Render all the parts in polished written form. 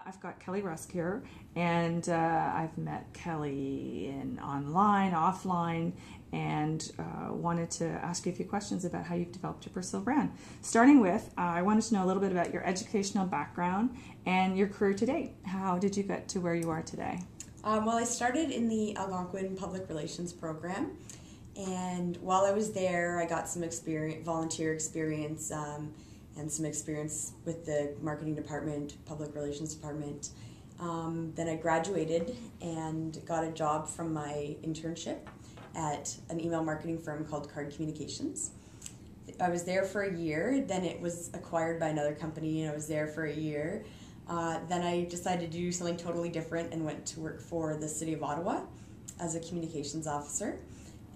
I've got Kelly Rusk here, and I've met Kelly online, offline, and wanted to ask you a few questions about how you've developed your personal brand. Starting with, I wanted to know a little bit about your educational background and your career to date. How did you get to where you are today? Well, I started in the Algonquin Public Relations program, and while I was there, I got some volunteer experience, and some experience with the marketing department, public relations department. Then I graduated and got a job from my internship at an email marketing firm called Card Communications. I was there for a year, then it was acquired by another company, and I was there for a year. Then I decided to do something totally different and went to work for the City of Ottawa as a communications officer.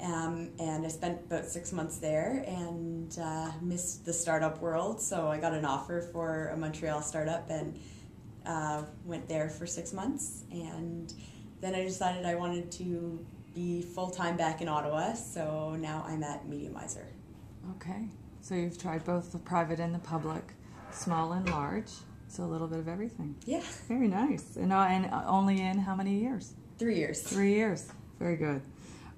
And I spent about 6 months there and missed the startup world, so I got an offer for a Montreal startup and went there for 6 months. And then I decided I wanted to be full-time back in Ottawa, so now I'm at Mediumizer. Okay, so you've tried both the private and the public, small and large, so a little bit of everything. Yeah. Very nice. And only in how many years? 3 years. 3 years. Very good.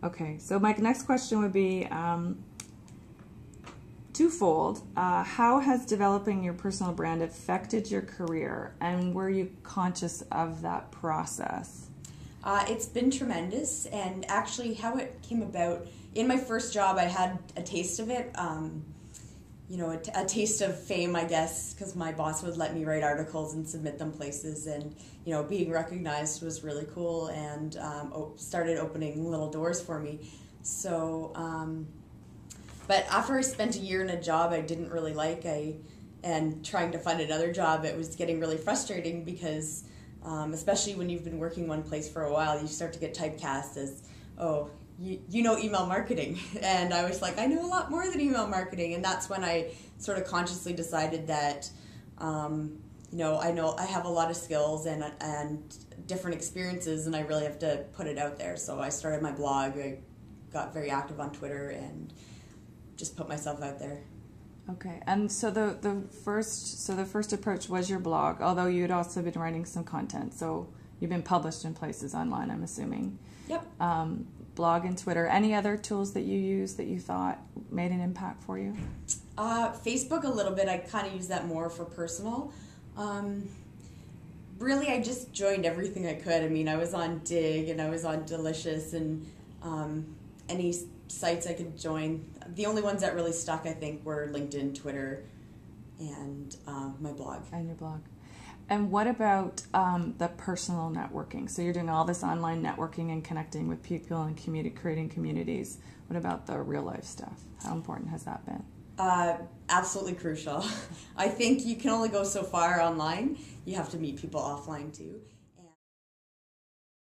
Okay, so my next question would be twofold. How has developing your personal brand affected your career, and were you conscious of that process? It's been tremendous, and actually how it came about, in my first job I had a taste of it, a taste of fame, I guess, because my boss would let me write articles and submit them places, and being recognized was really cool, and started opening little doors for me. So, but after I spent a year in a job I didn't really like, and trying to find another job, it was getting really frustrating because, especially when you've been working one place for a while, you start to get typecast as, oh, you know email marketing. And I was like, I know a lot more than email marketing. And that's when I sort of consciously decided that, I have a lot of skills and different experiences, and I really have to put it out there. So I started my blog. I got very active on Twitter and just put myself out there. Okay, and so the first approach was your blog, although you'd also been writing some content. So you've been published in places online, I'm assuming. Yep. Blog and Twitter. Any other tools that you use that you thought made an impact for you? Facebook a little bit. I kind of use that more for personal. Really, I just joined everything I could. I mean, I was on Dig and I was on Delicious and any sites I could join. The only ones that really stuck, I think, were LinkedIn, Twitter, and my blog. And your blog. And what about the personal networking? So you're doing all this online networking and connecting with people and creating communities. What about the real life stuff? How important has that been? Absolutely crucial. I think you can only go so far online. You have to meet people offline too.